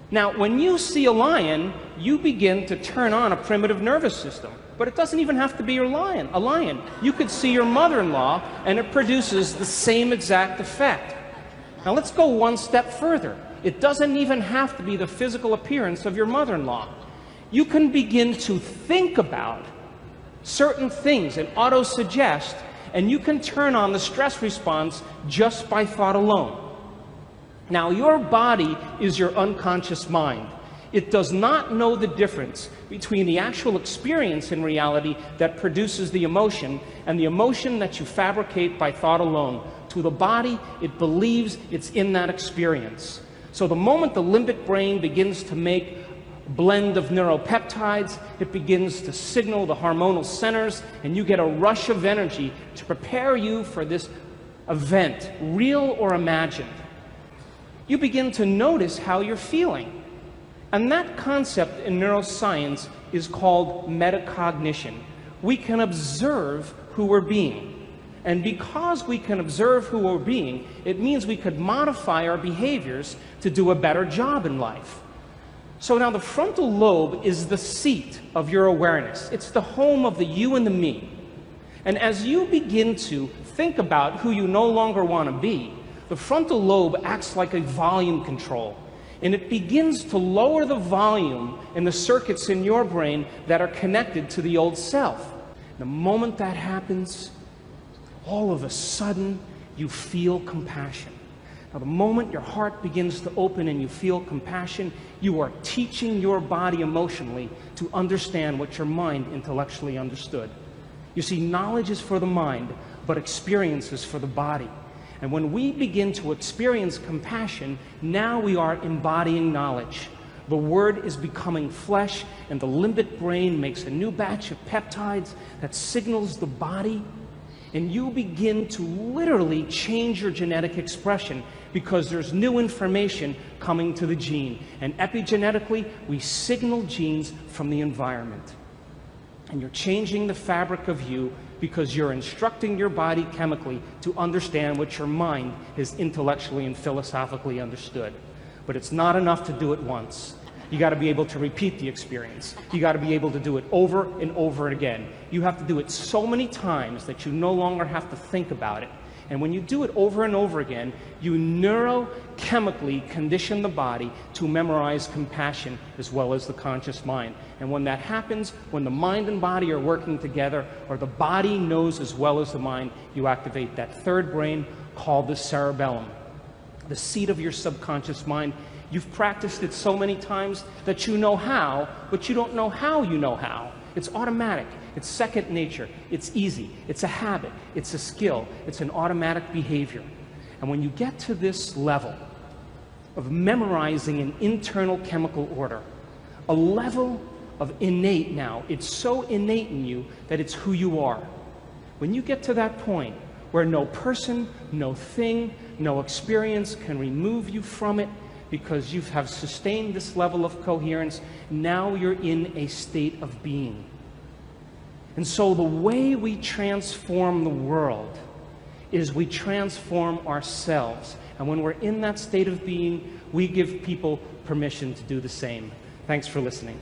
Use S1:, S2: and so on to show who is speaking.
S1: Now, when you see a lion, you begin to turn on a primitive nervous system. But it doesn't even have to be a lion. You could see your mother-in-law, and it produces the same exact effect. Now, let's go one step further. It doesn't even have to be the physical appearance of your mother-in-law. You can begin to think about certain things and auto-suggest, and you can turn on the stress response just by thought alone. Now, your body is your unconscious mind. It does not know the difference between the actual experience in reality that produces the emotion and the emotion that you fabricate by thought alone. To the body, it believes it's in that experience. So the moment the limbic brain begins to make a blend of neuropeptides, it begins to signal the hormonal centers, and you get a rush of energy to prepare you for this event, real or imagined. You begin to notice how you're feeling. And that concept in neuroscience is called metacognition. We can observe who we're being. And because we can observe who we're being, it means we could modify our behaviors to do a better job in life. So now the frontal lobe is the seat of your awareness. It's the home of the you and the me. And as you begin to think about who you no longer want to be, the frontal lobe acts like a volume control, and it begins to lower the volume in the circuits in your brain that are connected to the old self. The moment that happens, all of a sudden, you feel compassion. Now, the moment your heart begins to open and you feel compassion, you are teaching your body emotionally to understand what your mind intellectually understood. You see, knowledge is for the mind, but experience is for the body. And when we begin to experience compassion, now we are embodying knowledge. The word is becoming flesh, and the limbic brain makes a new batch of peptides that signals the body, and you begin to literally change your genetic expression because there's new information coming to the gene. And epigenetically, we signal genes from the environment. And you're changing the fabric of you because you're instructing your body chemically to understand what your mind has intellectually and philosophically understood. But it's not enough to do it once. You got to be able to repeat the experience. You got to be able to do it over and over again. You have to do it so many times that you no longer have to think about it. And when you do it over and over again, you neurochemically condition the body to memorize compassion as well as the conscious mind. And when that happens, when the mind and body are working together, or the body knows as well as the mind, you activate that third brain called the cerebellum, the seat of your subconscious mind. You've practiced it so many times that you know how, but you don't know how you know how. It's automatic. It's second nature. It's easy. It's a habit. It's a skill. It's an automatic behavior. And when you get to this level of memorizing an internal chemical order, a level of innate now, it's so innate in you that it's who you are. When you get to that point where no person, no thing, no experience can remove you from it, because you have sustained this level of coherence, now you're in a state of being. And so the way we transform the world is we transform ourselves. And when we're in that state of being, we give people permission to do the same. Thanks for listening.